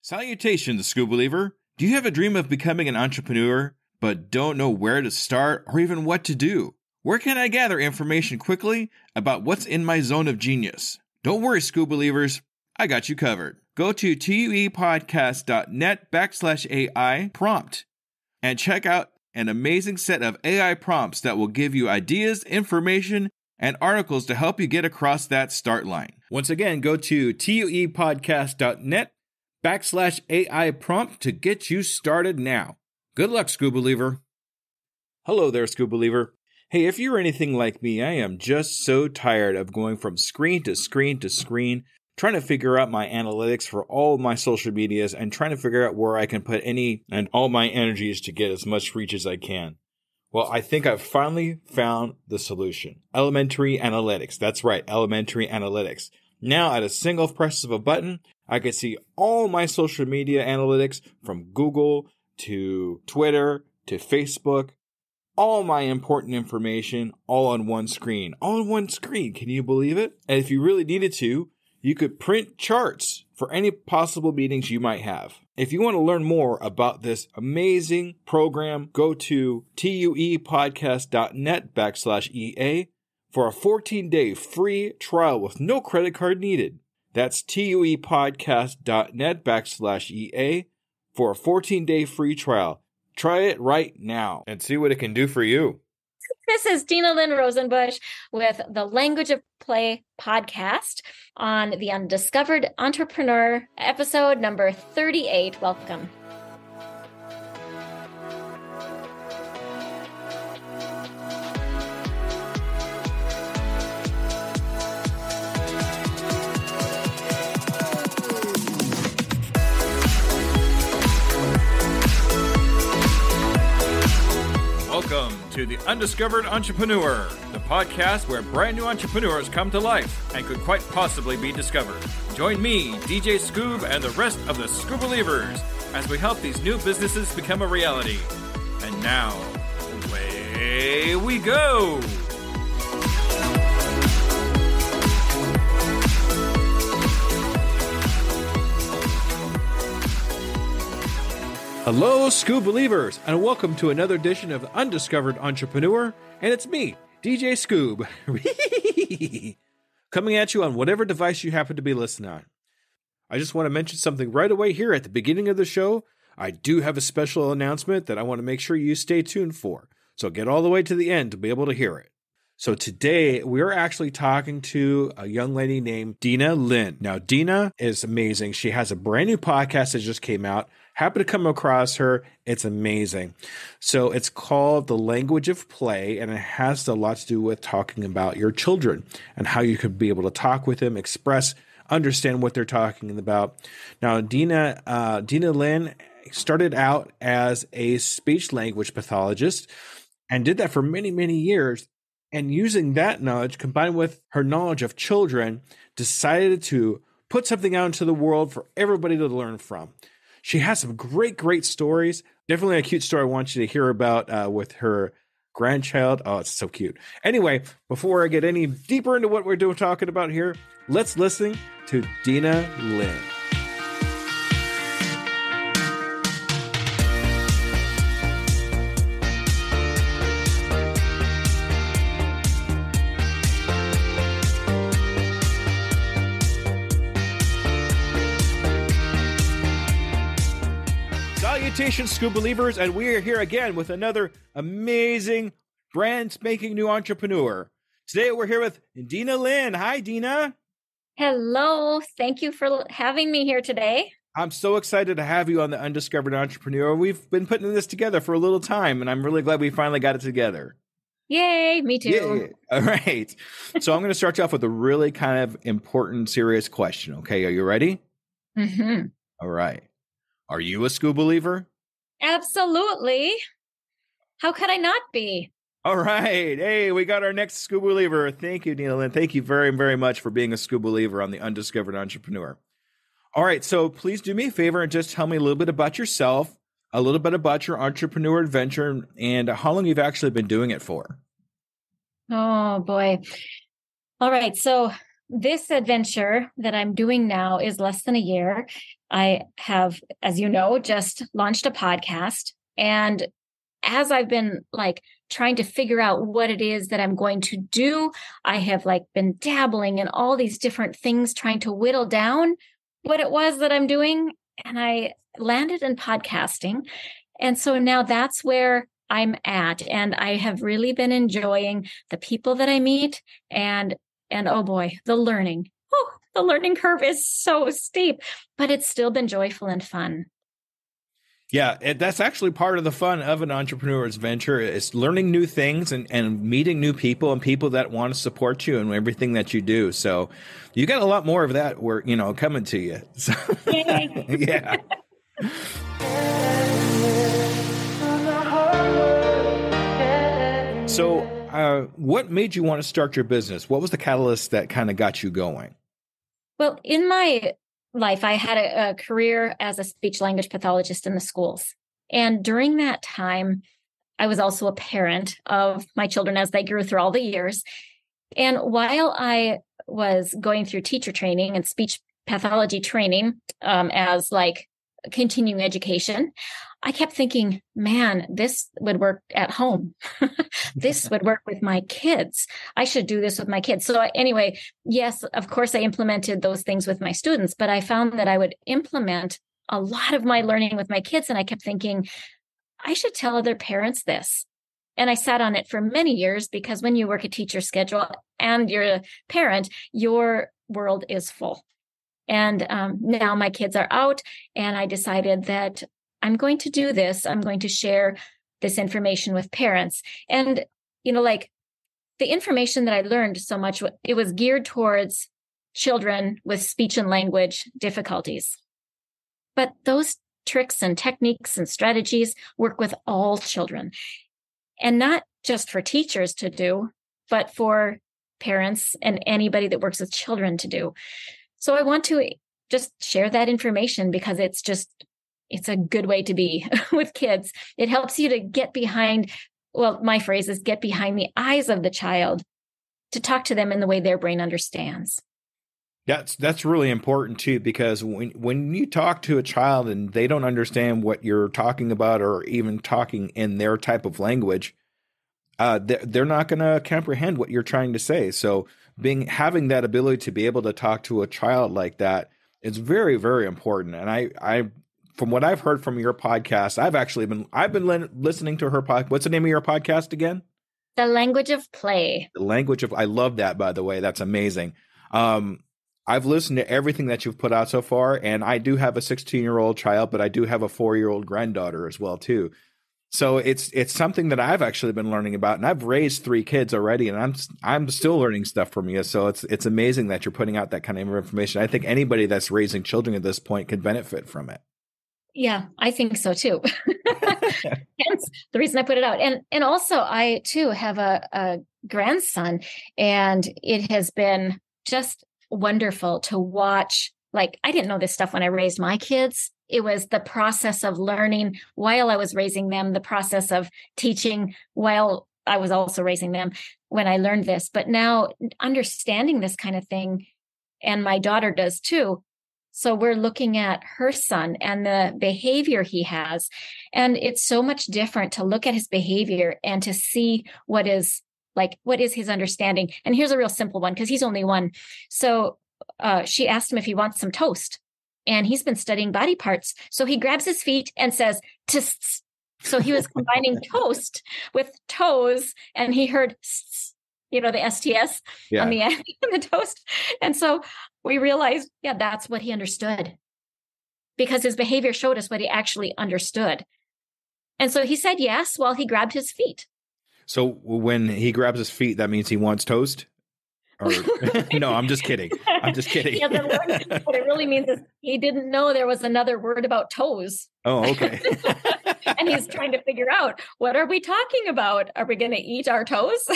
Salutations, School Believer. Do you have a dream of becoming an entrepreneur, but don't know where to start or even what to do? Where can I gather information quickly about what's in my zone of genius? Don't worry, School Believers. I got you covered. Go to tuepodcast.net/AI prompt and check out an amazing set of AI prompts that will give you ideas, information, and articles to help you get across that start line. Once again, go to tuepodcast.net/AI prompt to get you started now. Good luck, School Believer. Hello there, School Believer. Hey, if you're anything like me, I am just so tired of going from screen to screen to screen, trying to figure out my analytics for all my social medias and trying to figure out where I can put any and all my energies to get as much reach as I can. Well, I think I've finally found the solution. Elementary analytics. That's right, elementary analytics. Now, at a single press of a button, I can see all my social media analytics from Google to Twitter to Facebook, all my important information all on one screen. All on one screen. Can you believe it? And if you really needed to, you could print charts for any possible meetings you might have. If you want to learn more about this amazing program, go to tuepodcast.net/EA for a 14-day free trial with no credit card needed. That's tuepodcast.net/EA for a 14-day free trial. Try it right now and see what it can do for you. This is Dinalynn Rosenbush with the Language of Play podcast on the Undiscovered Entrepreneur, episode number 38. Welcome. Welcome to the Undiscovered Entrepreneur, the podcast where brand new entrepreneurs come to life and could quite possibly be discovered. Join me, DJ Scoob, and the rest of the Scoob Believers as we help these new businesses become a reality. And now, away we go! Hello, Scoob Believers, and welcome to another edition of the Undiscovered Entrepreneur, and it's me, DJ Scoob, coming at you on whatever device you happen to be listening on. I just want to mention something right away here at the beginning of the show. I do have a special announcement that I want to make sure you stay tuned for, so get all the way to the end to be able to hear it. So today, we're actually talking to a young lady named Dinalynn. Now, Dina is amazing. She has a brand new podcast that just came out. Happen to come across her. It's amazing. So it's called The Language of Play, and it has a lot to do with talking about your children and how you could be able to talk with them, express, understand what they're talking about. Now, Dinalynn started out as a speech language pathologist and did that for many, many years. And using that knowledge, combined with her knowledge of children, decided to put something out into the world for everybody to learn from. She has some great, great stories. Definitely a cute story I want you to hear about with her grandchild. Oh, it's so cute. Anyway, before I get any deeper into what we're talking about here, let's listen to Dinalynn. Salutations, Scoob Believers, and we are here again with another amazing, brand spanking new entrepreneur. Today we're here with Dinalynn. Hi, Dina. Hello. Thank you for having me here today. I'm so excited to have you on the Undiscovered Entrepreneur. We've been putting this together for a little time, and I'm really glad we finally got it together. Yay, me too. Yeah. All right. So I'm going to start you off with a really kind of important, serious question. Okay, are you ready? Mm-hmm. All right. Are you a Scoob Believer? Absolutely. How could I not be? All right. Hey, we got our next Scoob Believer. Thank you, Dinalynn. Thank you very, very much for being a Scoob Believer on the Undiscovered Entrepreneur. All right. So please do me a favor and just tell me a little bit about yourself, a little bit about your entrepreneur adventure, and how long you've actually been doing it for. Oh, boy. All right. So this adventure that I'm doing now is less than a year. I have, as you know, just launched a podcast. And as I've been like trying to figure out what it is that I'm going to do, I have like been dabbling in all these different things, trying to whittle down what it was that I'm doing. And I landed in podcasting. And so now that's where I'm at. And I have really been enjoying the people that I meet and oh boy, the learning. Oh, the learning curve is so steep, but it's still been joyful and fun. Yeah, that's actually part of the fun of an entrepreneur's venture is learning new things and meeting new people and people that want to support you in everything that you do. So you got a lot more of that coming to you. So, yeah. So what made you want to start your business? What was the catalyst that kind of got you going? Well, in my life, I had a career as a speech language pathologist in the schools. And during that time, I was also a parent of my children as they grew through all the years. And while I was going through teacher training and speech pathology training as like continuing education, I kept thinking, man, this would work at home. This would work with my kids. I should do this with my kids. So anyway, yes, of course, I implemented those things with my students, but I found that I would implement a lot of my learning with my kids. And I kept thinking, I should tell other parents this. And I sat on it for many years because when you work a teacher schedule and you're a parent, your world is full. And now my kids are out and I decided that I'm going to do this. I'm going to share this information with parents. And, like the information that I learned so much, it was geared towards children with speech and language difficulties. But those tricks and techniques and strategies work with all children. And not just for teachers to do, but for parents and anybody that works with children to do. So I want to just share that information because it's a good way to be with kids. It helps you to get behind, well, my phrase is get behind the eyes of the child to talk to them in the way their brain understands. That's really important too, because when you talk to a child and they don't understand what you're talking about or even talking in their type of language, they're not going to comprehend what you're trying to say. So having that ability to be able to talk to a child like that is very, very important. And I from what I've heard from your podcast, I've been listening to her podcast. What's the name of your podcast again? The Language of Play. I love that, by the way. That's amazing. I've listened to everything that you've put out so far, and I do have a 16-year-old child, but I do have a 4-year-old granddaughter as well too. So it's something that I've actually been learning about, and I've raised 3 kids already, and I'm still learning stuff from you. So it's amazing that you're putting out that kind of information. I think anybody that's raising children at this point could benefit from it. Yeah, I think so too. Hence the reason I put it out. And also I too have a grandson, and it has been just wonderful to watch. Like, I didn't know this stuff when I raised my kids. It was the process of learning while I was raising them, the process of teaching while I was also raising them when I learned this. But now understanding this kind of thing, and my daughter does too. So we're looking at her son and the behavior he has. And it's so much different to look at his behavior and to see what is his understanding. And here's a real simple one, because he's only 1. So she asked him if he wants some toast. And he's been studying body parts. So he grabs his feet and says, "Tss." So he was combining toast with toes, and he heard, the STS on the end of the toast. And so we realized, that's what he understood, because his behavior showed us what he actually understood. And so he said yes while he grabbed his feet. So when he grabs his feet, that means he wants toast? Or no, I'm just kidding. Yeah, what it really means is he didn't know there was another word about toes. Oh, okay. And he's trying to figure out, what are we talking about? Are we going to eat our toes?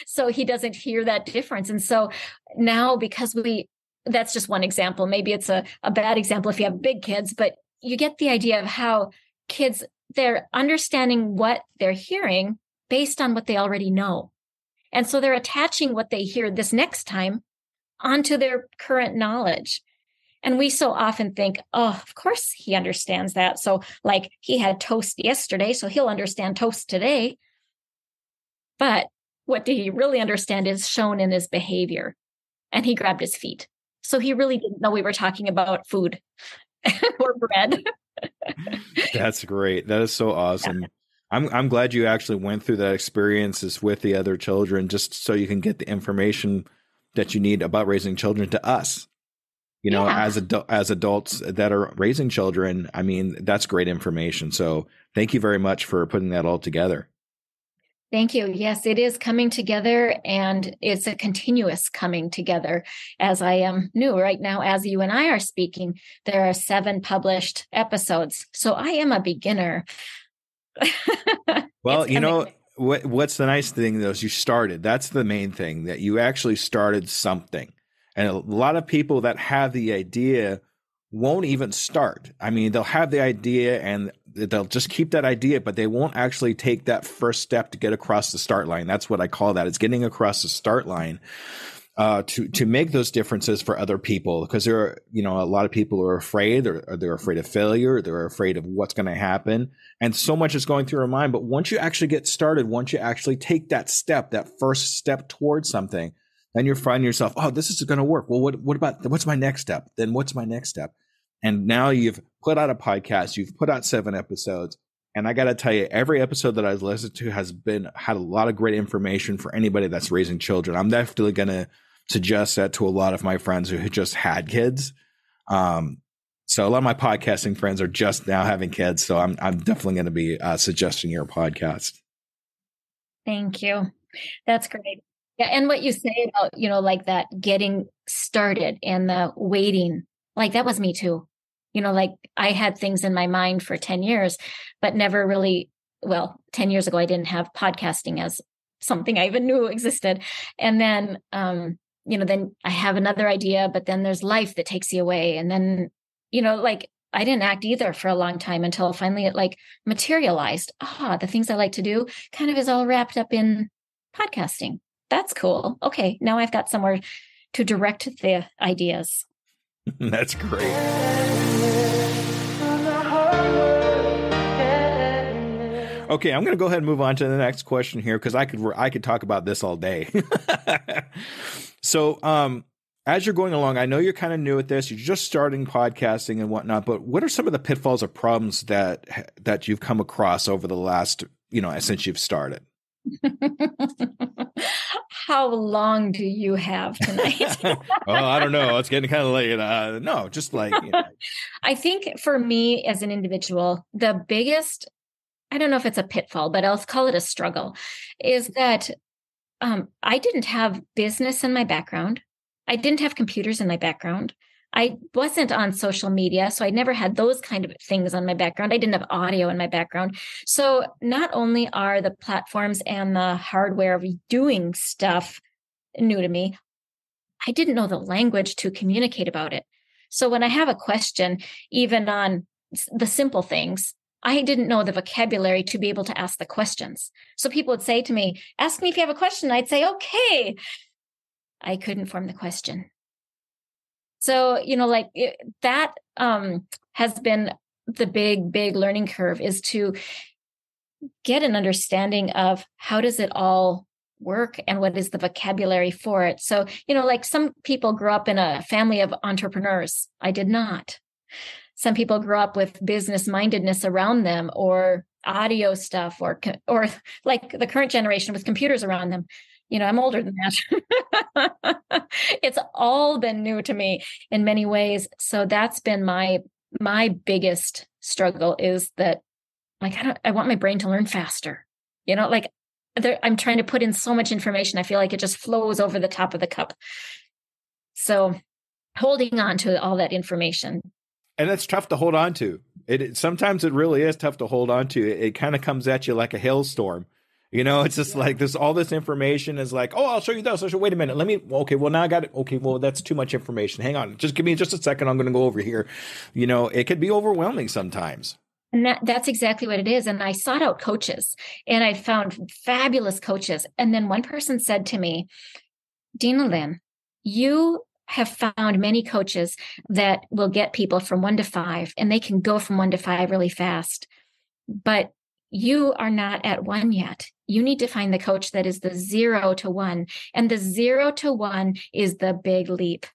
So he doesn't hear that difference. And so now, because that's just one example. Maybe it's a bad example if you have big kids, but you get the idea of how kids, they're understanding what they're hearing based on what they already know. And so they're attaching what they hear this next time onto their current knowledge. And we so often think, oh, of course he understands that. So like he had toast yesterday, so he'll understand toast today. But what did he really understand is shown in his behavior. And he grabbed his feet. So he really didn't know we were talking about food or bread. That's great. That is so awesome. Yeah. I'm glad you actually went through that experiences with the other children, just so you can get the information that you need about raising children to us. You know, as adults that are raising children, I mean, that's great information. So thank you very much for putting that all together. Thank you. Yes, it is coming together, and it's a continuous coming together. As I am new right now, as you and I are speaking, there are 7 published episodes. So I am a beginner. Well, you know, what's the nice thing, though, is you started. That's the main thing, that you actually started something. And a lot of people that have the idea won't even start. I mean, they'll have the idea and they'll just keep that idea, but they won't actually take that first step to get across the start line. That's what I call that. It's getting across the start line to make those differences for other people, because there are, you know, a lot of people are afraid, or they're afraid of failure. They're afraid of what's going to happen. And so much is going through our mind. But once you actually get started, once you actually take that step, that first step towards something, then you're finding yourself, oh, this is going to work. Well, what's my next step? Then what's my next step? And now you've put out a podcast, you've put out 7 episodes. And I got to tell you, every episode that I've listened to had a lot of great information for anybody that's raising children. I'm definitely going to suggest that to a lot of my friends who just had kids. So a lot of my podcasting friends are just now having kids. So I'm definitely going to be suggesting your podcast. Thank you. That's great. Yeah. And what you say about, you know, like that getting started and the waiting, like that was me too. You know, like I had things in my mind for 10 years, but never really, 10 years ago, I didn't have podcasting as something I even knew existed. And then, you know, then I have another idea, but then there's life that takes you away. And then, you know, like I didn't act either for a long time until finally it like materialized. The things I like to do kind of is all wrapped up in podcasting. That's cool. Okay. Now I've got somewhere to direct the ideas. That's great. Okay, I'm going to go ahead and move on to the next question here, because I could talk about this all day. So, as you're going along, I know you're kind of new at this. You're just starting podcasting and whatnot. But what are some of the pitfalls or problems that you've come across over the last, you know, since you've started? How long do you have tonight? I don't know. It's getting kind of late. No, just like, you know. I think for me as an individual, the biggest, I don't know if it's a pitfall, but I'll call it a struggle, is that I didn't have business in my background. I didn't have computers in my background. I wasn't on social media, so I never had those kind of things on my background. I didn't have audio in my background. So not only are the platforms and the hardware of doing stuff new to me, I didn't know the language to communicate about it. So when I have a question, even on the simple things, I didn't know the vocabulary to be able to ask the questions. So people would say to me, ask me if you have a question. I'd say, okay. I couldn't form the question. So, you know, like that has been the big learning curve, is to get an understanding of how does it all work and what is the vocabulary for it. So, you know, like some people grew up in a family of entrepreneurs. I did not. Some people grew up with business mindedness around them, or audio stuff, or like the current generation with computers around them. You know, I'm older than that. It's all been new to me in many ways. So that's been my biggest struggle, is that like, I want my brain to learn faster. You know, like I'm trying to put in so much information. I feel like it just flows over the top of the cup. So holding on to all that information. And it's tough to hold on to. Sometimes it really is tough to hold on to. It kind of comes at you like a hailstorm. You know, it's just like this, all this information is like, oh, I'll show you this. Wait a minute. Okay, well, now I got it. Okay, well, that's too much information. Hang on. Just give me just a second. I'm going to go over here. You know, it could be overwhelming sometimes. And that's exactly what it is. And I sought out coaches, and I found fabulous coaches. And then one person said to me, Dinalynn, you have found many coaches that will get people from 1 to 5, and they can go from 1 to 5 really fast. But you are not at 1 yet. You need to find the coach that is the 0 to 1. And the 0 to 1 is the big leap.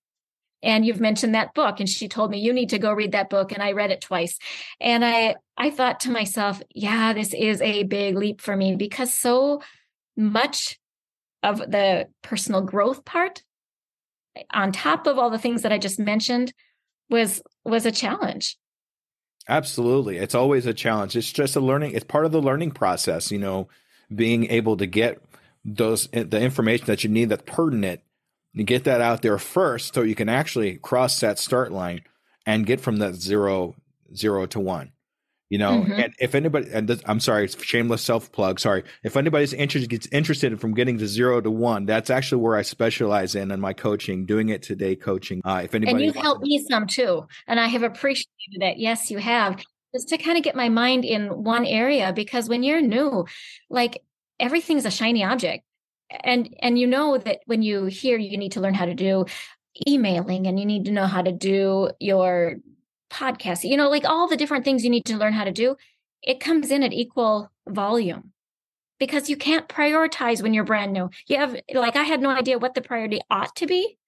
And you've mentioned that book. And she told me, you need to go read that book. And I read it twice. And I thought to myself, yeah, this is a big leap for me, because so much of the personal growth part, on top of all the things that I just mentioned, was a challenge. Absolutely. It's always a challenge. It's just it's part of the learning process, being able to get the information that you need that's pertinent, and get that out there first so you can actually cross that start line and get from that zero to 1. And if anybody, I'm sorry, it's shameless self-plug. Sorry. If anybody's gets interested from getting to 0 to 1, that's actually where I specialize in my coaching, doing it today coaching. If anybody, and you've helped me some too. And I have appreciated it. Yes, you have. Just to kind of get my mind in one area, because when you're new, like, everything's a shiny object. And you know that when you hear you need to learn how to do emailing, and you need to know how to do your podcast, like all the different things you need to learn how to do, it comes in at equal volume, because you can't prioritize when you're brand new. I had no idea what the priority ought to be.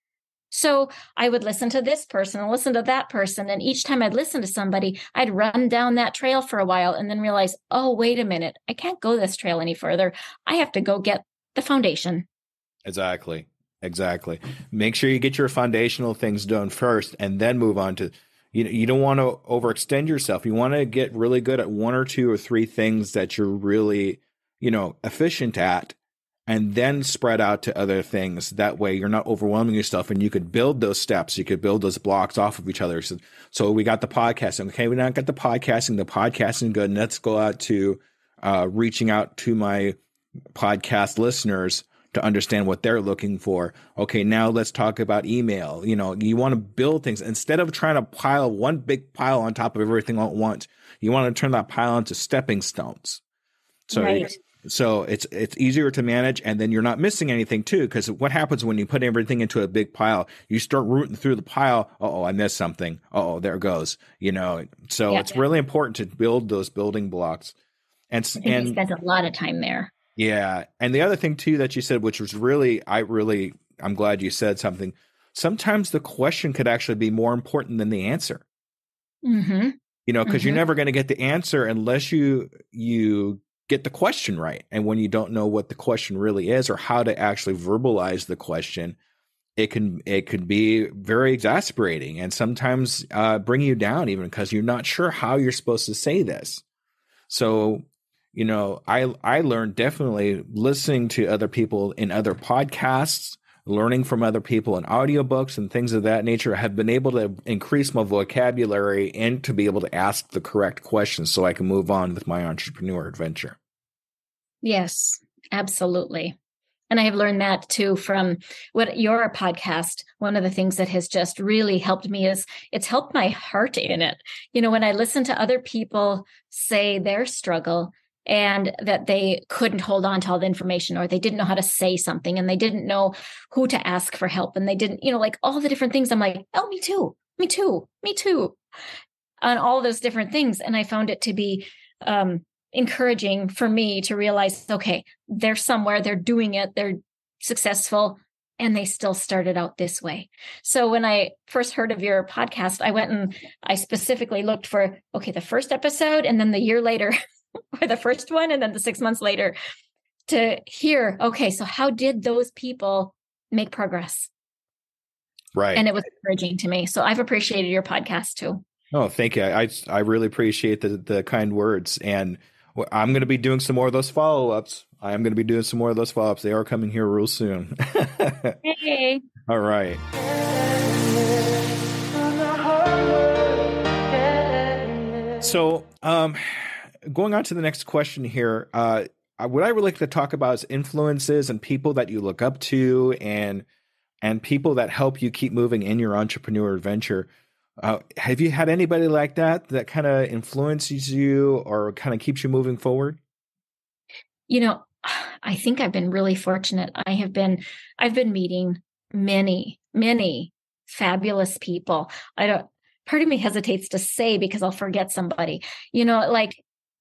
So I would listen to this person and listen to that person. And each time I'd listen to somebody, I'd run down that trail for a while and then realize, oh, wait a minute, I can't go this trail any further. I have to go get the foundation. Exactly. Make sure you get your foundational things done first, and then move on to, you don't want to overextend yourself. You want to get really good at 1 or 2 or 3 things that you're really, efficient at, and then spread out to other things. That way you're not overwhelming yourself, and you could build those steps. You could build those blocks off of each other. So we got the podcasting. Okay, we now got the podcasting good. And let's go out to reaching out to my podcast listeners to understand what they're looking for. Okay, now let's talk about email. You want to build things instead of trying to pile one big pile on top of everything all at once. You want to turn that pile into stepping stones. So, right. So it's easier to manage, and then you're not missing anything too. Because what happens when you put everything into a big pile? You start rooting through the pile. Oh, I missed something. Oh, there it goes. So It's really important to build those building blocks. And I spent a lot of time there. Yeah. And the other thing too that you said, which was I'm glad you said something. Sometimes the question could actually be more important than the answer. Mm-hmm. Because you're never going to get the answer unless you get the question right. And when you don't know what the question really is, or how to actually verbalize the question, it could be very exasperating, and sometimes bring you down, even because you're not sure how you're supposed to say this. So, I learned definitely listening to other people in other podcasts, learning from other people in audiobooks and things of that nature. Have been able to increase my vocabulary and to be able to ask the correct questions so I can move on with my entrepreneur adventure. Yes, absolutely. And I have learned that too from your podcast. One of the things that has just really helped me is it's helped my heart in it. When I listen to other people say their struggle, and that they couldn't hold on to all the information, or they didn't know how to say something, and they didn't know who to ask for help, and they didn't, like all the different things. I'm like, oh, me too. On all those different things. And I found it to be encouraging for me to realize, okay, they're somewhere, they're doing it, they're successful, and they still started out this way. So when I first heard of your podcast, I went and I specifically looked for, okay, the first episode, and then the year later, or the first one, and then the 6 months later, to hear, okay, so how did those people make progress? Right. And it was encouraging to me. So I've appreciated your podcast too. Oh, thank you. I really appreciate the kind words. And I'm going to be doing some more of those follow-ups. They are coming here real soon. Hey. All right. So, going on to the next question here, what I would like to talk about is influences and people that you look up to, and people that help you keep moving in your entrepreneur adventure. Have you had anybody like that kind of influences you or kind of keeps you moving forward? I think I've been really fortunate. I've been meeting many fabulous people. Part of me hesitates to say because I'll forget somebody, like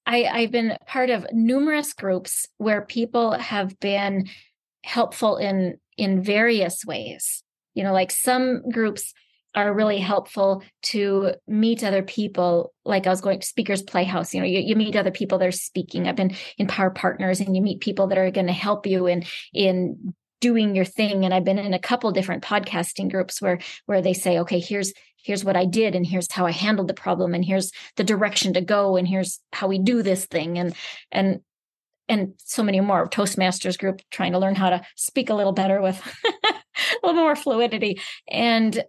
I've been part of numerous groups where people have been helpful in various ways. Like some groups are really helpful to meet other people. Like I was going to Speakers Playhouse, you meet other people that are speaking. I've been in Power Partners, and you meet people that are going to help you in doing your thing. And I've been in a couple different podcasting groups where they say, okay, here's what I did, and here's how I handled the problem, and here's the direction to go, and here's how we do this thing. And so many more. Toastmasters group, trying to learn how to speak a little better with a little more fluidity. And,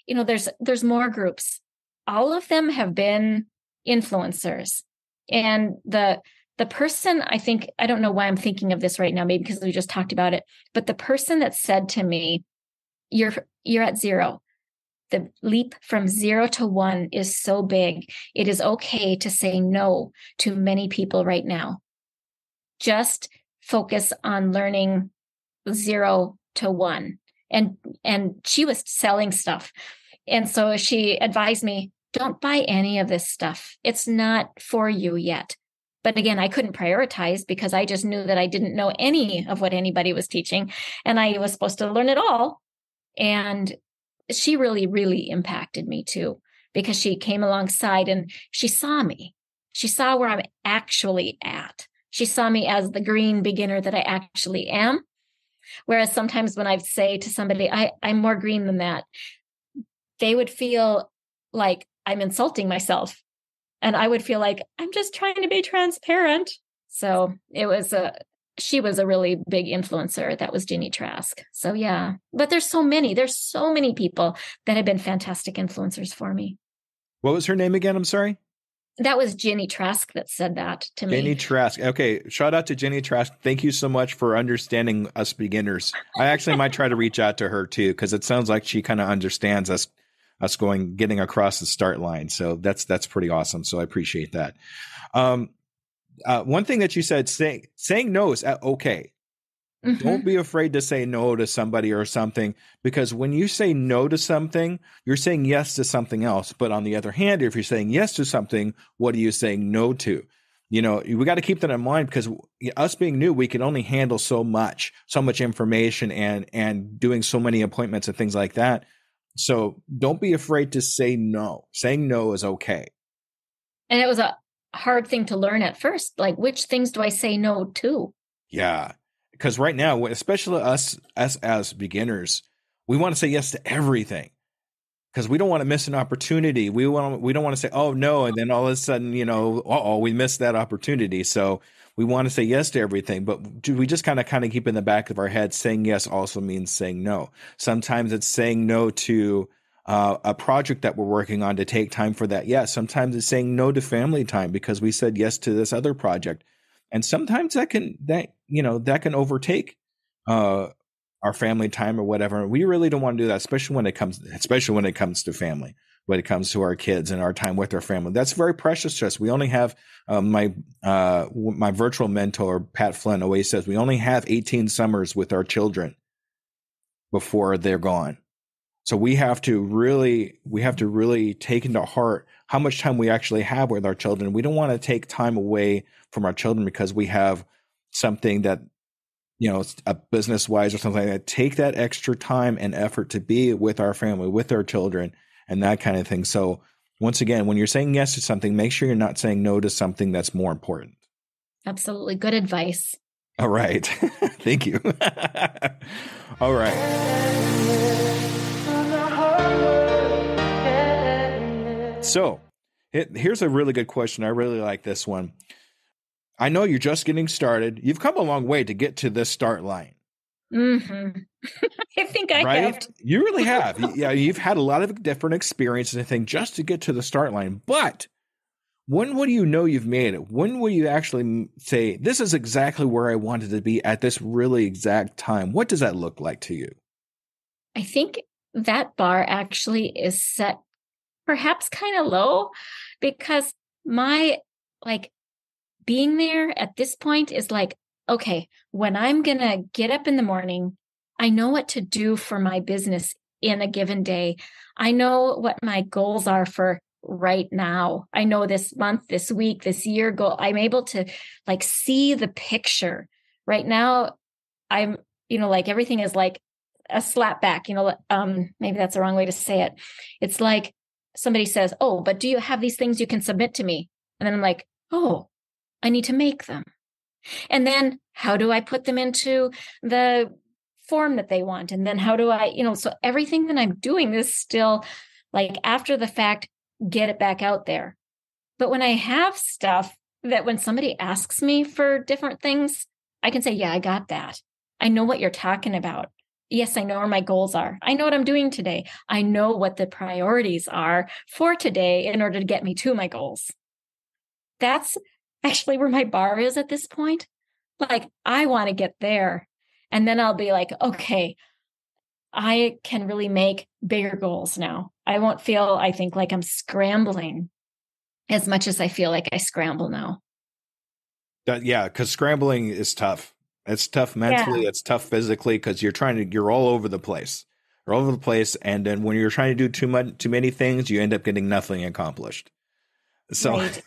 there's more groups. All of them have been influencers. And the person, I don't know why I'm thinking of this right now, maybe because we just talked about it, but the person that said to me, you're at zero. The leap from 0 to 1 is so big. It is okay to say no to many people right now. Just focus on learning 0 to 1. And she was selling stuff. And so she advised me, don't buy any of this stuff. It's not for you yet. But again, I couldn't prioritize because I just knew that I didn't know any of what anybody was teaching. And I was supposed to learn it all. And she really, really impacted me too, because she came alongside and she saw me. She saw where I'm actually at. She saw me as the green beginner that I actually am. Whereas sometimes when I say to somebody, I'm more green than that, they would feel like I'm insulting myself. And I would feel like I'm just trying to be transparent. So she was a really big influencer. That was Ginny Trask. So yeah, but there's so many people that have been fantastic influencers for me. What was her name again? I'm sorry. That was Ginny Trask that said that to me. Ginny Trask. Okay. Shout out to Ginny Trask. Thank you so much for understanding us beginners. I actually might try to reach out to her too, because it sounds like she kind of understands us getting across the start line. So that's pretty awesome. So I appreciate that. One thing that you said, saying no is okay. Mm-hmm. Don't be afraid to say no to somebody or something, because when you say no to something, you're saying yes to something else. But on the other hand, if you're saying yes to something, what are you saying no to? We got to keep that in mind, because us being new, we can only handle so much information and doing so many appointments and things like that. So don't be afraid to say no. Saying no is okay. And it was a hard thing to learn at first. Like, which things do I say no to? Yeah. Because right now, especially us as beginners, we want to say yes to everything, because we don't want to miss an opportunity. We don't want to say, oh no, and then all of a sudden, we missed that opportunity. So we want to say yes to everything, but we just kind of keep in the back of our head, saying yes also means saying no. Sometimes it's saying no to a project that we're working on to take time for that. Yes. Sometimes it's saying no to family time because we said yes to this other project. And sometimes that can overtake our family time or whatever. We really don't want to do that, especially when it comes to family, when it comes to our kids and our time with our family. That's very precious to us. We only have my virtual mentor, Pat Flynn, always says we only have 18 summers with our children before they're gone. So we have to really take into heart how much time we actually have with our children. We don't want to take time away from our children because we have something that, a business wise or something like that. Take that extra time and effort to be with our family, with our children, and that kind of thing. So once again, when you're saying yes to something, make sure you're not saying no to something that's more important. Absolutely. Good advice. All right. Thank you. All right. So here's a really good question. I really like this one. I know you're just getting started. You've come a long way to get to this start line. Mm-hmm. I think I have. You really have. You've had a lot of different experiences, I think, just to get to the start line. But when will you know you've made it? When will you actually say, this is exactly where I wanted to be at this really exact time? What does that look like to you? I think that bar actually is set perhaps kind of low, because my being there at this point is like, okay, when I'm going to get up in the morning, I know what to do for my business in a given day. I know what my goals are for right now. I know this month, this week, this year goal. I'm able to like see the picture. Right now, I'm, like everything is like a slap back, maybe that's the wrong way to say it. It's like somebody says, "Oh, but do you have these things you can submit to me?" And then I'm like, "Oh, I need to make them." And then how do I put them into the form that they want? And then how do I, so everything that I'm doing is still like after the fact, get it back out there. But when I have stuff that when somebody asks me for different things, I can say, yeah, I got that. I know what you're talking about. Yes, I know where my goals are. I know what I'm doing today. I know what the priorities are for today in order to get me to my goals. That's actually where my bar is at this point. Like, I want to get there. And then I'll be like, okay, I can really make bigger goals now. I won't feel, I think, like I'm scrambling as much as I feel like I scramble now. Because scrambling is tough. It's tough mentally. Yeah. It's tough physically because you're all over the place. You're all over the place. And then when you're trying to do too many things, you end up getting nothing accomplished. So, right.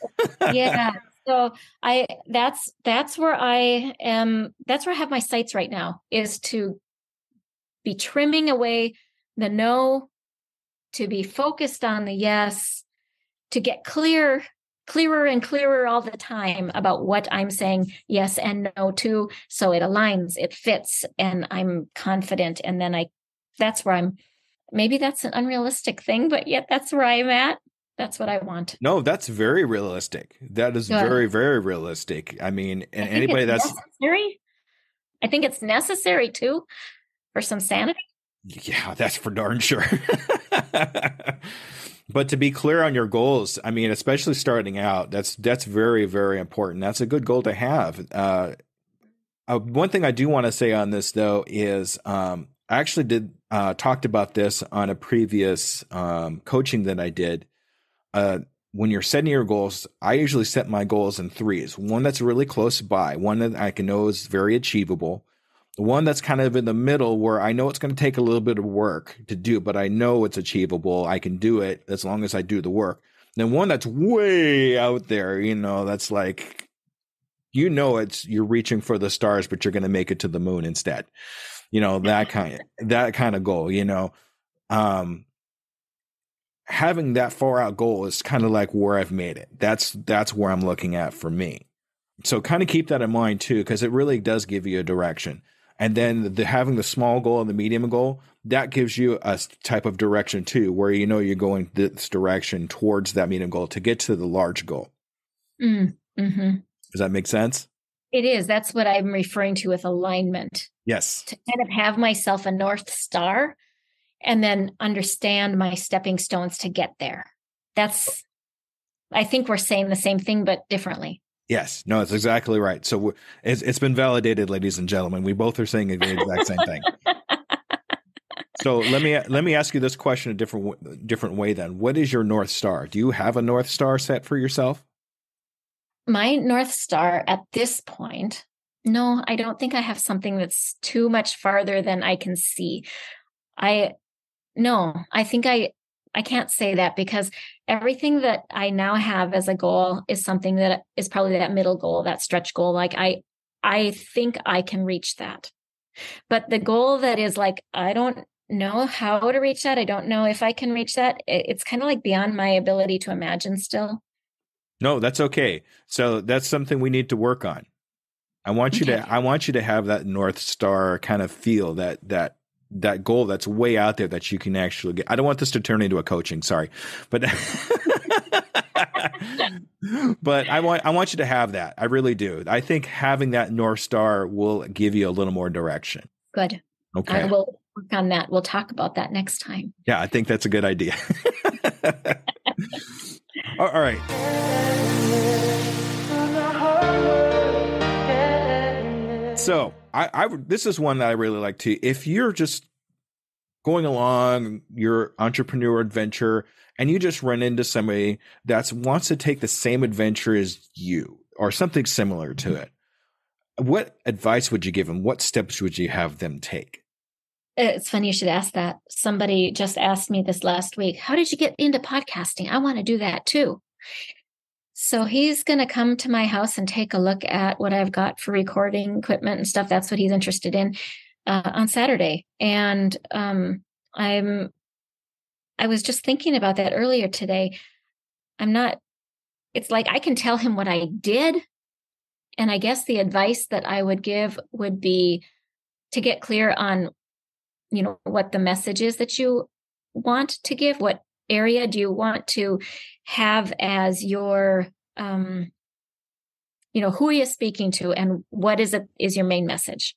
Yeah. So that's where I am. That's where I have my sights right now, is to be trimming away the no, to be focused on the yes, to get clearer and clearer all the time about what I'm saying yes and no to. So it aligns, it fits, and I'm confident. And then that's where maybe that's an unrealistic thing, but yet that's where I'm at. That's what I want. No, that's very realistic. That is very, very realistic. I mean, and anybody that's necessary. I think it's necessary too for some sanity. Yeah, that's for darn sure. But to be clear on your goals, I mean, especially starting out, that's very, very important. That's a good goal to have. One thing I do want to say on this, though, is I actually talked about this on a previous coaching that I did. When you're setting your goals, I usually set my goals in threes. One that's really close by, one that I can know is very achievable, one that's kind of in the middle where I know it's going to take a little bit of work to do, but I know it's achievable. I can do it as long as I do the work. Then one that's way out there, that's like, you're reaching for the stars, but you're going to make it to the moon instead. That kind of goal, having that far out goal is kind of like where I've made it. That's where I'm looking at for me. So kind of keep that in mind too, because it really does give you a direction. And then having the small goal and the medium goal, that gives you a type of direction too, where you're going this direction towards that medium goal to get to the large goal. Mm-hmm. Does that make sense? It is. That's what I'm referring to with alignment. Yes. To kind of have myself a North Star and then understand my stepping stones to get there. I think we're saying the same thing, but differently. Yes, no, it's exactly right. So it's been validated, ladies and gentlemen. We both are saying the exact same thing. So let me ask you this question a different way then. What is your North Star? Do you have a North Star set for yourself? My North Star at this point, no, I don't think I have something that's too much farther than I can see. I think I can't say that, because everything that I now have as a goal is something that is probably that middle goal, that stretch goal. Like I think I can reach that. But the goal that is like, I don't know how to reach that. I don't know if I can reach that. It's kind of like beyond my ability to imagine still. No, that's okay. So that's something we need to work on. I want you to have that North Star kind of feel, that goal that's way out there that you can actually get. I don't want this to turn into a coaching, sorry, but but I want you to have that. I really do. I think having that North Star will give you a little more direction. Good. Okay. I will work on that. We'll talk about that next time. Yeah, I think that's a good idea. All right. So this is one that I really like too. If you're just going along your entrepreneurial adventure and you just run into somebody that wants to take the same adventure as you or something similar to it, what advice would you give them? What steps would you have them take? It's funny you should ask that. Somebody just asked me this last week, how did you get into podcasting? I want to do that too. So he's going to come to my house and take a look at what I've got for recording equipment and stuff. That's what he's interested in on Saturday. And I was just thinking about that earlier today. It's like I can tell him what I did. And I guess the advice that I would give would be to get clear on, what the message is that you want to give. What area do you want to have as your, who are you speaking to, and what is your main message?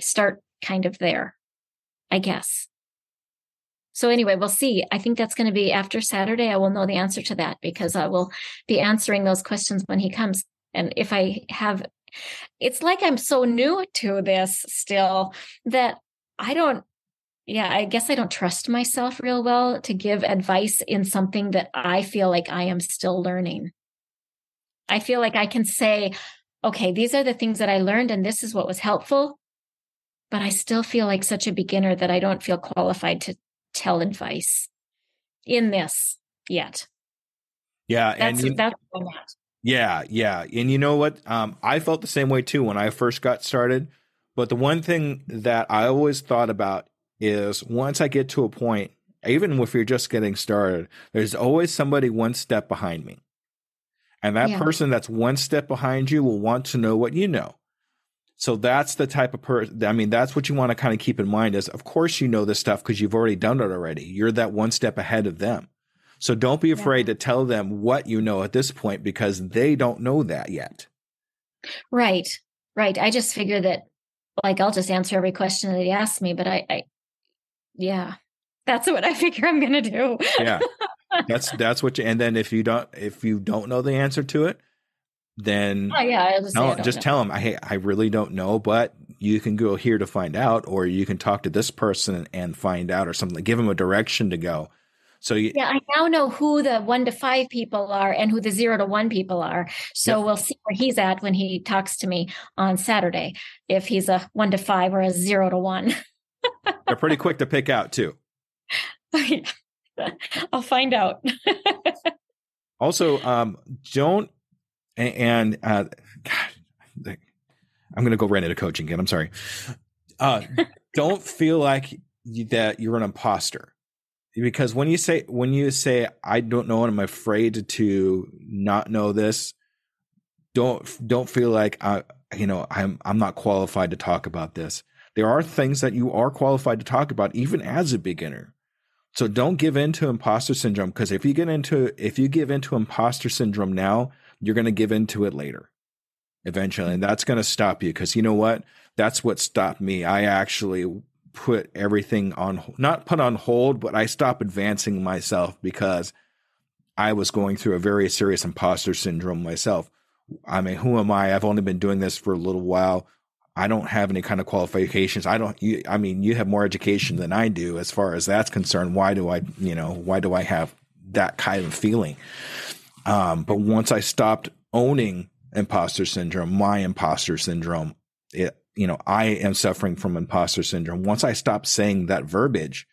Start kind of there, I guess. So anyway, we'll see. I think that's going to be after Saturday. I will know the answer to that because I will be answering those questions when he comes. And if I have, it's like I'm so new to this still that I guess I don't trust myself real well to give advice in something that I feel like I am still learning. I feel like I can say, okay, these are the things that I learned and this is what was helpful. But I still feel like such a beginner that I don't feel qualified to tell advice in this yet. Yeah. That's where I'm at. Yeah. And you know what? I felt the same way too when I first got started. But the one thing that I always thought about is once I get to a point, even if you're just getting started, there's always somebody one step behind me. And that person that's one step behind you will want to know what you know. So that's the type of person, that's what you want to kind of keep in mind is, of course, you know this stuff because you've already done it already. You're that one step ahead of them. So don't be afraid to tell them what you know at this point because they don't know that yet. Right. I just figure that I'll just answer every question that he asks me, but that's what I figure I'm going to do. Yeah. That's what and then if you don't know the answer to it, then I'll just tell them, hey, I really don't know, but you can go here to find out, or you can talk to this person and find out or something. Give them a direction to go. So I now know who the 1 to 5 people are and who the 0 to 1 people are. So we'll see where he's at when he talks to me on Saturday, if he's a 1 to 5 or a 0 to 1. They're pretty quick to pick out too. I'll find out. Also, don't. And God, I'm going to go right into coaching again. I'm sorry. Don't feel like that you're an imposter, because when you say I don't know and I'm afraid to not know this, don't feel like I'm not qualified to talk about this. There are things that you are qualified to talk about even as a beginner. So don't give in to imposter syndrome, because if you give into imposter syndrome now, you're going to give into it later, eventually. And that's going to stop you, because you know what? That's what stopped me. I actually put everything not put on hold, but I stopped advancing myself because I was going through a very serious imposter syndrome myself. I mean, who am I? I've only been doing this for a little while. I don't have any kind of qualifications. You have more education than I do as far as that's concerned. Why do I have that kind of feeling? But once I stopped owning imposter syndrome, my imposter syndrome, I am suffering from imposter syndrome. Once I stopped saying that verbiage,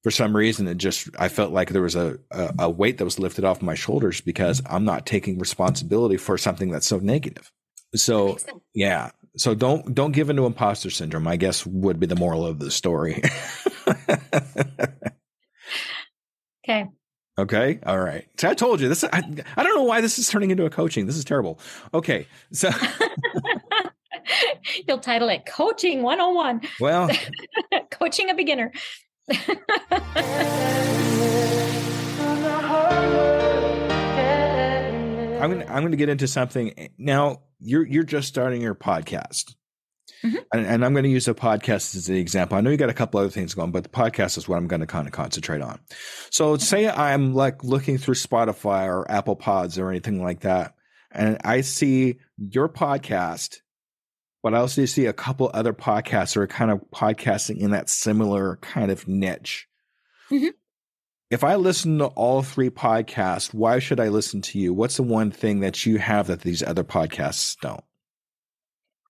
for some reason, I felt like there was a weight that was lifted off my shoulders, because I'm not taking responsibility for something that's so negative. So, yeah. So don't give into imposter syndrome, I guess, would be the moral of the story. Okay. All right. So I told you this. I don't know why this is turning into a coaching. This is terrible. Okay. So you'll title it Coaching 101. Well, Coaching a beginner. I'm going to get into something now. You're just starting your podcast. Mm-hmm. And I'm going to use the podcast as an example. I know you got a couple other things going, but the podcast is what I'm going to kind of concentrate on. So say I'm like looking through Spotify or Apple Pods or anything like that, and I see your podcast, but I also see a couple other podcasts that are kind of podcasting in that similar kind of niche. Mm-hmm. If I listen to all 3 podcasts, why should I listen to you? What's the one thing that you have that these other podcasts don't?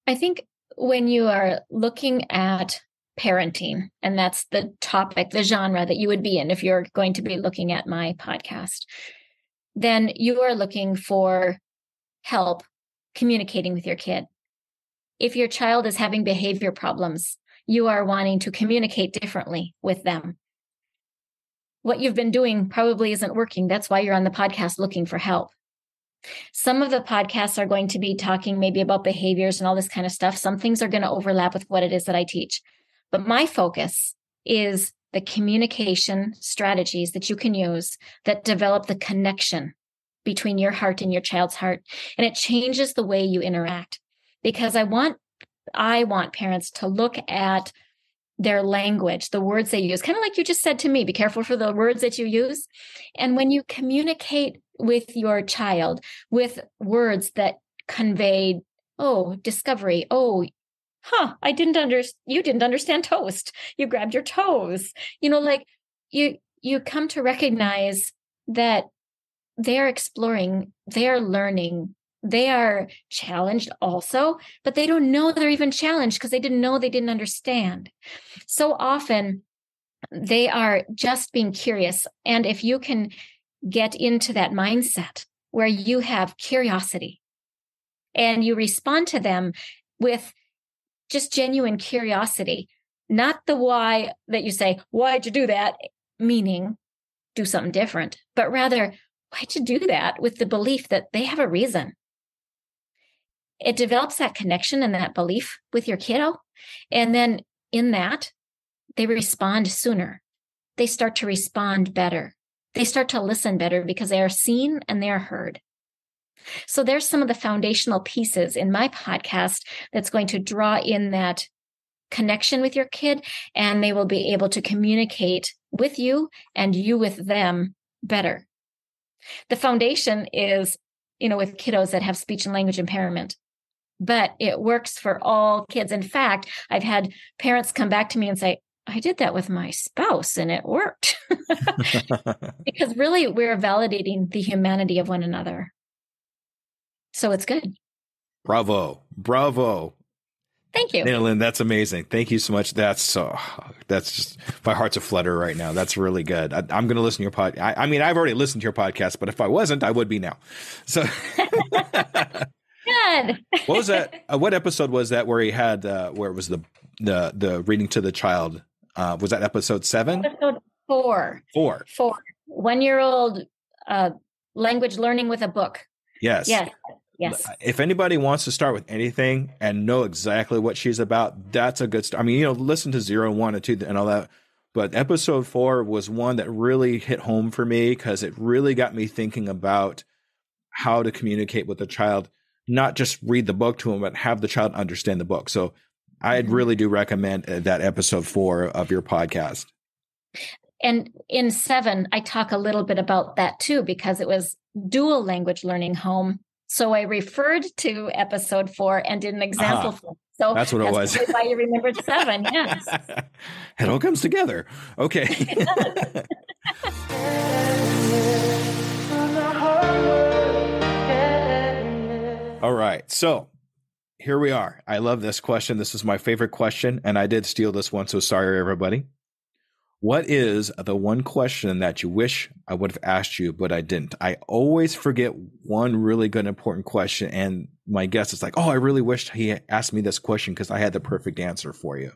I think when you are looking at parenting, and that's the topic, the genre that you would be in if you're going to be looking at my podcast, then you are looking for help communicating with your kid. If your child is having behavior problems, you are wanting to communicate differently with them. What you've been doing probably isn't working. That's why you're on the podcast looking for help. Some of the podcasts are going to be talking maybe about behaviors and all this kind of stuff. Some things are going to overlap with what it is that I teach. But my focus is the communication strategies that you can use that develop the connection between your heart and your child's heart. And it changes the way you interact, because I want parents to look at their language, the words they use, kind of like you just said to me, be careful for the words that you use. And when you communicate with your child with words that convey, oh, discovery, oh, you didn't understand toast. You grabbed your toes. Like you come to recognize that they're exploring, they're learning, they are challenged also, but they don't know they're even challenged because they didn't know they didn't understand. So often they are just being curious. And if you can get into that mindset where you have curiosity and you respond to them with just genuine curiosity, not the why that you say, why'd you do that? Meaning do something different, but rather, why'd you do that? With the belief that they have a reason. It develops that connection and that belief with your kiddo. And then in that, they respond sooner. They start to respond better. They start to listen better because they are seen and they are heard. So there's some of the foundational pieces in my podcast that's going to draw in that connection with your kid, and they will be able to communicate with you and you with them better. The foundation is, with kiddos that have speech and language impairment, but it works for all kids. In fact, I've had parents come back to me and say, I did that with my spouse and it worked. Because really we're validating the humanity of one another. So it's good. Bravo. Thank you. Dinalynn, that's amazing. Thank you so much. That's just, my heart's a flutter right now. That's really good. I'm going to listen to your podcast. I mean, I've already listened to your podcast, but if I wasn't, I would be now. So good. What was that? What episode was that where he had, where it was the reading to the child? Was that episode 7? Episode 4. 4. 1-year-old language learning with a book. Yes. If anybody wants to start with anything and know exactly what she's about, that's a good start. I mean, listen to 0, 1, and 2 and all that. But episode 4 was one that really hit home for me because it really got me thinking about how to communicate with a child, not just read the book to them, but have the child understand the book. So I really do recommend that episode 4 of your podcast. And in 7, I talk a little bit about that too, because it was dual language learning home. So I referred to episode 4 and did an example. So that's what it was. That's why you remembered 7. Yes. It all comes together. Okay. All right. So here we are. I love this question. This is my favorite question. And I did steal this one. So sorry, everybody. What is the one question that you wish I would have asked you, but I didn't? I always forget one really good, important question. And my guess is like, oh, I really wished he asked me this question because I had the perfect answer for you.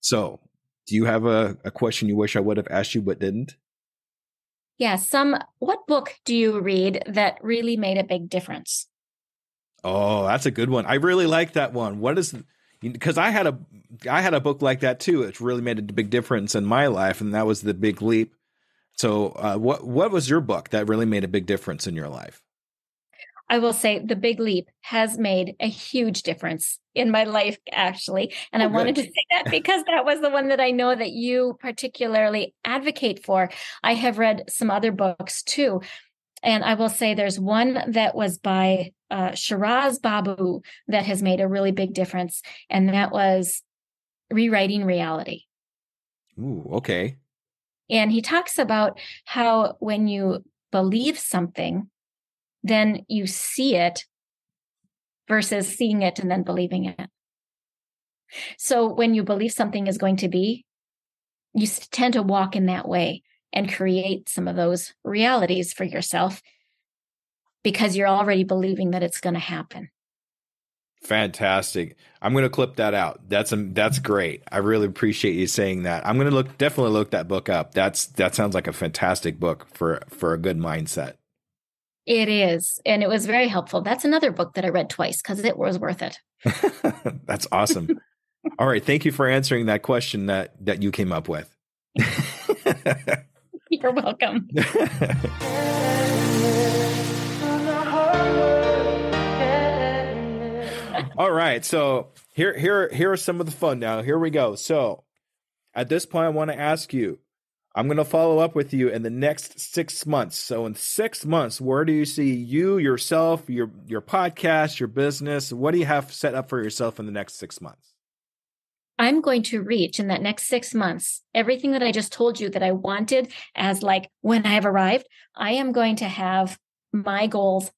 So do you have a question you wish I would have asked you, but didn't? Yeah. What book do you read that really made a big difference? Oh, that's a good one. I really like that one. Because I had a book like that too. It really made a big difference in my life, and that was The Big Leap. So, what was your book that really made a big difference in your life? I will say The Big Leap has made a huge difference in my life, actually. And I wanted to say that because that was the one that I know that you particularly advocate for. I have read some other books too. And I will say there's one that was by Shiraz Babu that has made a really big difference. And that was Rewriting Reality. Ooh, okay. And he talks about how when you believe something, then you see it versus seeing it and then believing it. So when you believe something is going to be, you tend to walk in that way and create some of those realities for yourself because you're already believing that it's going to happen. Fantastic. I'm going to clip that out. That's great. I really appreciate you saying that. I'm going to definitely look that book up. That sounds like a fantastic book for a good mindset. It is. And it was very helpful. That's another book that I read twice because it was worth it. That's awesome. All right. Thank you for answering that question that you came up with. You're welcome. All right. So here are some of the fun now. Here we go. So at this point, I want to ask you, I'm going to follow up with you in the next 6 months. So in 6 months, where do you see you, yourself, your podcast, your business? What do you have set up for yourself in the next 6 months? I'm going to reach in that next 6 months, everything that I just told you that I wanted as like when I have arrived, I am going to have my goals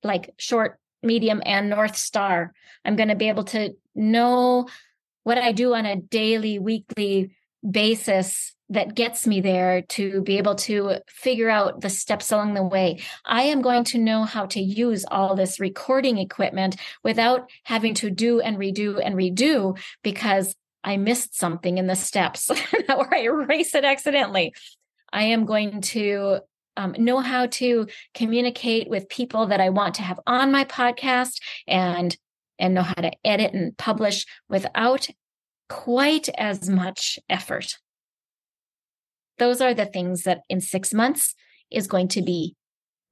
like short, medium, and North Star. I'm going to be able to know what I do on a daily, weekly basis that gets me there to be able to figure out the steps along the way. I am going to know how to use all this recording equipment without having to do and redo because I missed something in the steps or I erase it accidentally. I am going to know how to communicate with people that I want to have on my podcast and know how to edit and publish without quite as much effort. Those are the things that in 6 months is going to be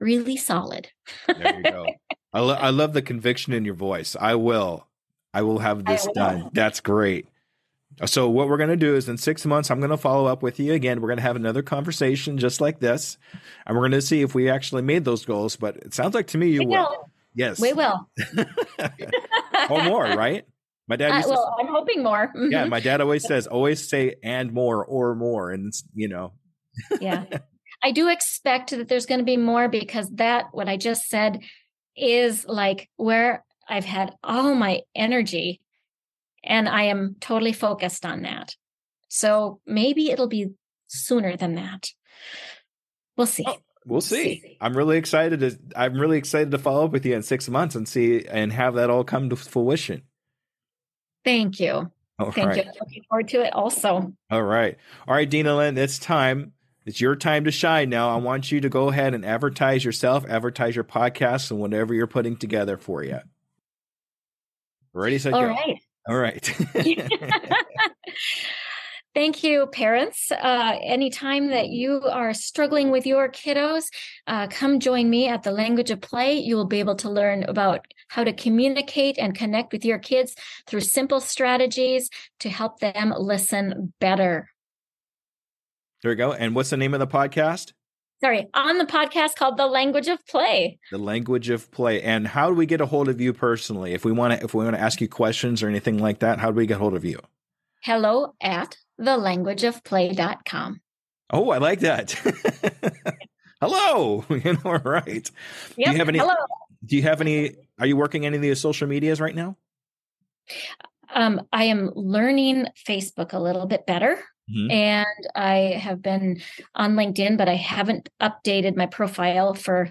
really solid. There you go. I love the conviction in your voice. I will have this done. That's great. So what we're going to do is in 6 months, I'm going to follow up with you again. We're going to have another conversation just like this. And we're going to see if we actually made those goals. But it sounds like to me you will. Yes. We will. Or more, right? My dad used to, I'm hoping more. Mm-hmm. Yeah, my dad always say and more or more. And it's, Yeah. I do expect that there's going to be more because what I just said is like where I've had all my energy and I am totally focused on that. So maybe it'll be sooner than that. We'll see. Oh, we'll see. I'm really excited to follow up with you in 6 months and see and have that all come to fruition. Thank you. Thank you. I'm looking forward to it also. All right, Dinalynn, it's time. It's your time to shine now. I want you to go ahead and advertise yourself, advertise your podcast, and whatever you're putting together for you. Ready, set, go. All right. Thank you, parents. Anytime that you are struggling with your kiddos, come join me at the Language of Play. You will be able to learn about how to communicate and connect with your kids through simple strategies to help them listen better. There we go. And what's the name of the podcast? On the podcast called The Language of Play. The Language of Play. And how do we get a hold of you personally? If we want to ask you questions or anything like that, how do we get a hold of you? hello@thelanguageofplay.com. Oh, I like that. Hello. Right. Yep. Do you have any, are you working any of the social medias right now? I am learning Facebook a little bit better. Mm-hmm. And I have been on LinkedIn, but I haven't updated my profile for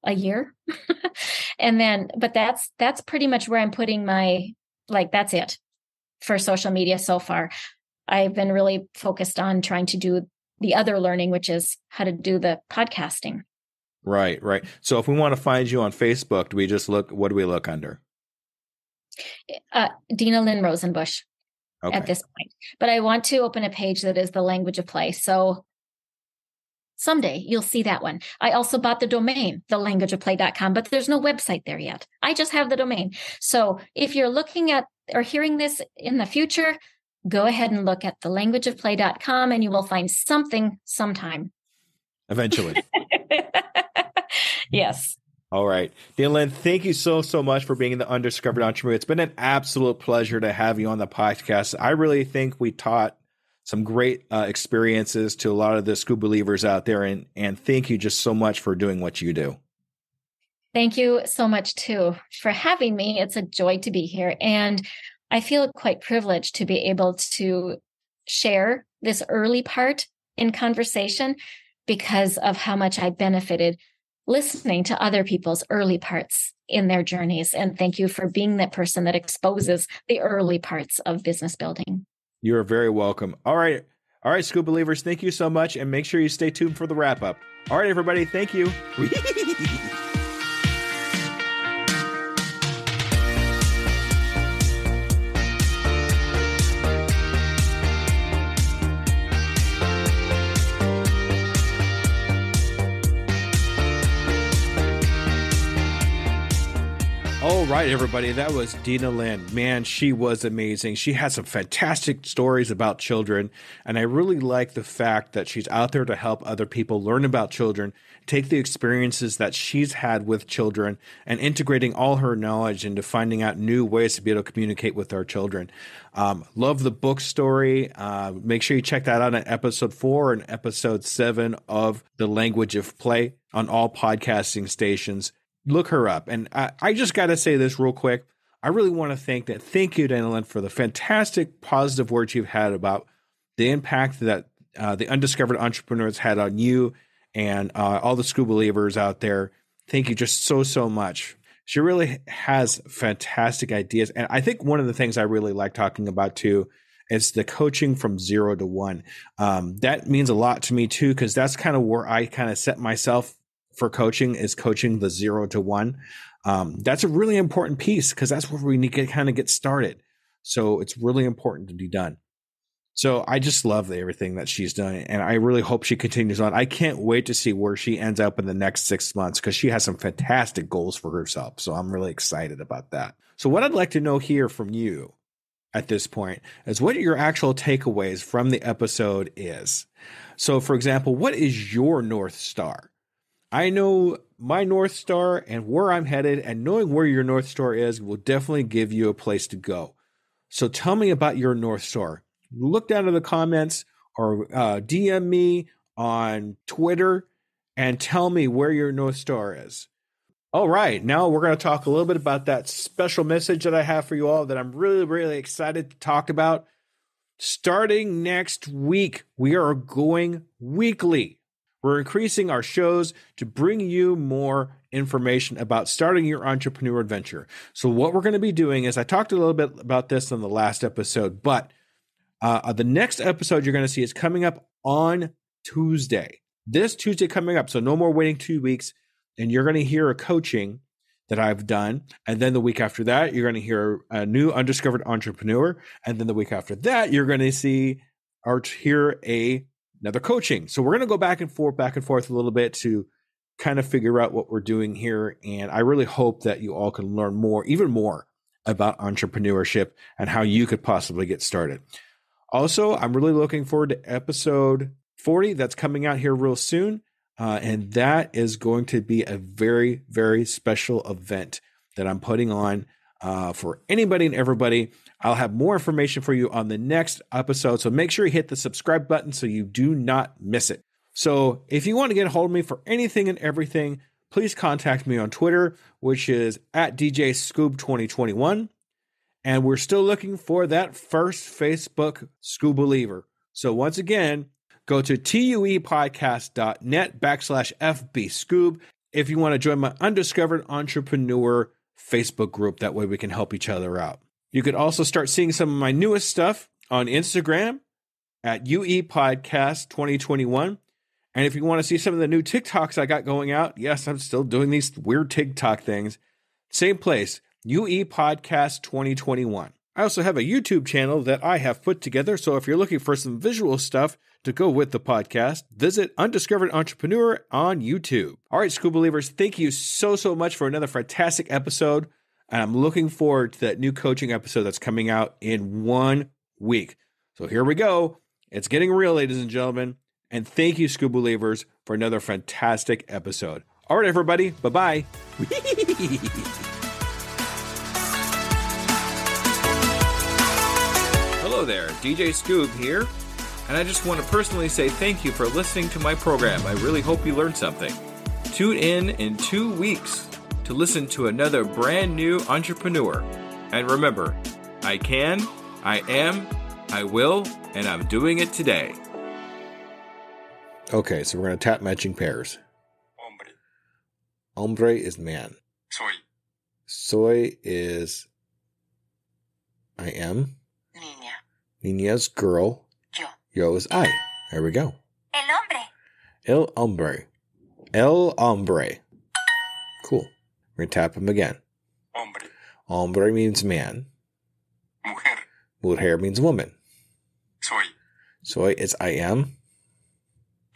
a year. But that's pretty much where I'm putting that's it for social media so far. I've been really focused on trying to do the other learning, which is how to do the podcasting. Right. So if we want to find you on Facebook, what do we look under? Dinalynn Rosenbush. Okay. At this point. But I want to open a page that is the Language of Play. So someday you'll see that one. I also bought the domain, thelanguageofplay.com, but there's no website there yet. I just have the domain. So if you're looking at or hearing this in the future, go ahead and look at thelanguageofplay.com and you will find something sometime. Eventually. Yes. All right. Dinalynn, thank you so much for being the Undiscovered Entrepreneur. It's been an absolute pleasure to have you on the podcast. I really think we taught some great experiences to a lot of the school believers out there. And thank you just so much for doing what you do. Thank you so much, too, for having me. It's a joy to be here. And I feel quite privileged to be able to share this early part in conversation because of how much I benefited listening to other people's early parts in their journeys. And thank you for being that person that exposes the early parts of business building. You're very welcome. All right. All right, Scoop Believers, thank you so much. And make sure you stay tuned for the wrap up. All right, everybody. Thank you. All right, everybody, that was Dinalynn. Man, she was amazing. She has some fantastic stories about children, and I really like the fact that she's out there to help other people learn about children, take the experiences that she's had with children, and integrating all her knowledge into finding out new ways to be able to communicate with our children. Love the book story. Make sure you check that out in episode 4 and episode 7 of The Language of Play on all podcasting stations. Look her up. And I just got to say this real quick. I really want to thank you, Dinalynn, for the fantastic positive words you've had about the impact that the Undiscovered Entrepreneurs had on you and all the Scoop Believers out there. Thank you just so much. She really has fantastic ideas. And I think one of the things I really like talking about too is the coaching from 0 to 1. That means a lot to me too, because that's kind of where I kind of set myself for coaching, is coaching the 0 to 1. That's a really important piece because that's where we need to kind of get started. So it's really important to be done. So I just love everything that she's done, and I really hope she continues on. I can't wait to see where she ends up in the next 6 months because she has some fantastic goals for herself. So I'm really excited about that. So what I'd like to know here from you at this point is what your actual takeaways from the episode is. So for example, what is your North Star? I know my North Star and where I'm headed, and knowing where your North Star is will definitely give you a place to go. So tell me about your North Star. Look down in the comments or DM me on Twitter and tell me where your North Star is. All right, now we're going to talk a little bit about that special message that I have for you all that I'm really excited to talk about. Starting next week, we are going weekly. We're increasing our shows to bring you more information about starting your entrepreneur adventure. So what we're going to be doing is, I talked a little bit about this in the last episode, but the next episode you're going to see is coming up on Tuesday. This Tuesday coming up. So no more waiting 2 weeks. And you're going to hear a coaching that I've done. And then the week after that, you're going to hear a new Undiscovered Entrepreneur. And then the week after that, you're going to see or hear another coaching. So we're going to go back and forth a little bit to kind of figure out what we're doing here. And I really hope that you all can learn more, even more about entrepreneurship and how you could possibly get started. Also, I'm really looking forward to episode 40 that's coming out here real soon. And that is going to be a very special event that I'm putting on for anybody and everybody. I'll have more information for you on the next episode. So make sure you hit the subscribe button so you do not miss it. So if you want to get a hold of me for anything and everything, please contact me on Twitter, which is at DJ Scoob 2021. And we're still looking for that first Facebook Scoob Believer. So once again, go to tuepodcast.net/FB Scoob if you want to join my Undiscovered Entrepreneur Facebook group. That way we can help each other out. You could also start seeing some of my newest stuff on Instagram at UE Podcast 2021. And if you want to see some of the new TikToks I got going out, yes, I'm still doing these weird TikTok things. Same place, UE Podcast 2021. I also have a YouTube channel that I have put together. So if you're looking for some visual stuff to go with the podcast, visit Undiscovered Entrepreneur on YouTube. All right, Scoop Believers, thank you so much for another fantastic episode. And I'm looking forward to that new coaching episode that's coming out in 1 week. So here we go. It's getting real, ladies and gentlemen. And thank you, Scoop Believers, for another fantastic episode. All right, everybody. Bye-bye. Hello there, DJ Scoob here. And I just want to personally say thank you for listening to my program. I really hope you learned something. Tune in 2 weeks to listen to another brand new entrepreneur. And remember, I can, I am, I will, and I'm doing it today. Okay, so we're going to tap matching pairs. Hombre. Hombre is man. Soy. Soy is I am. Niña. Niña's girl. Yo. Yo is I. There we go. El hombre. El hombre. El hombre. Cool. We're going to tap him again. Hombre. Hombre means man. Mujer. Mujer means woman. Soy. Soy is I am.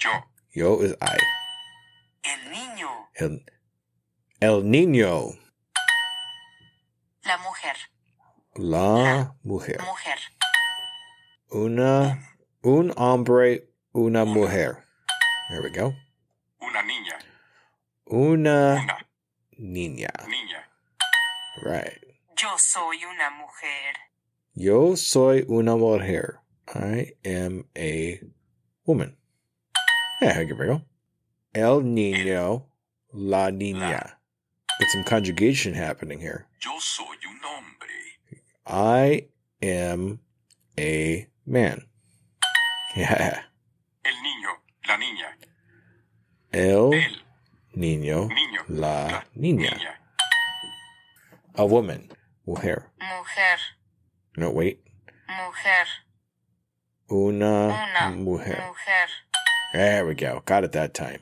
Yo. Yo is I. El niño. El niño. La mujer. La mujer. Mujer. Un hombre, una mujer. There we go. Una niña. Una Una niña. niña. Right. Yo soy una mujer. Yo soy una mujer. I am a woman. Yeah, here we go. El niño, la niña. Get some conjugation happening here. Yo soy un hombre. I am a man. Yeah. El niño. La niña. El El niño, niño. la niña. Niña. A woman. Mujer. Mujer. No, wait. Mujer. Una mujer. There we go. Got it that time.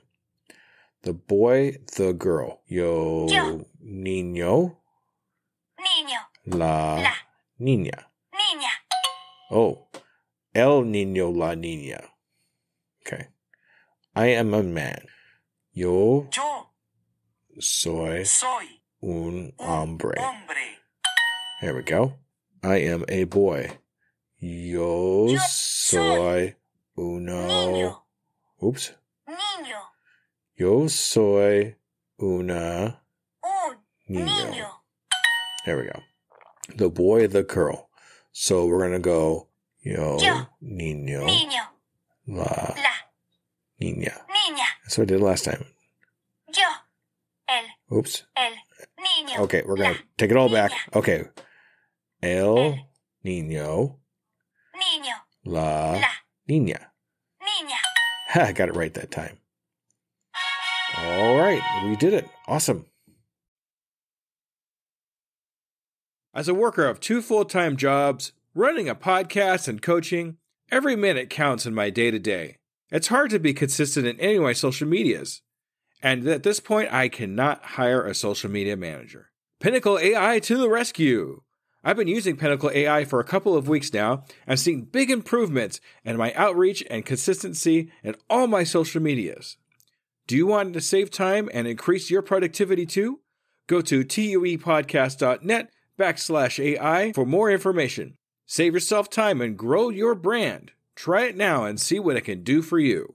The boy, the girl. Yo niño, Niño. la niña. Niña. Oh, el niño, la niña. Okay. I am a man. Yo soy un hombre. There we go. I am a boy. Yo soy uno. Niño. Oops. Niño. Yo soy una Un niño. niño. There we go. The boy, the girl. So we're going to go yo niño, Niño. la La niña. niña. That's what I did last time. Yo. El. Oops. El niño. Okay, we're going to La take it all back. niña. Okay. El niño, Niño. la La niña. niña. Ha, I got it right that time. All right, we did it. Awesome. As a worker of 2 full-time jobs, running a podcast and coaching, every minute counts in my day-to-day. It's hard to be consistent in any of my social medias. And at this point, I cannot hire a social media manager. Pinnacle AI to the rescue! I've been using Pinnacle AI for a couple of weeks now and seeing big improvements in my outreach and consistency in all my social medias. Do you want to save time and increase your productivity too? Go to tuepodcast.net/AI for more information. Save yourself time and grow your brand. Try it now and see what it can do for you.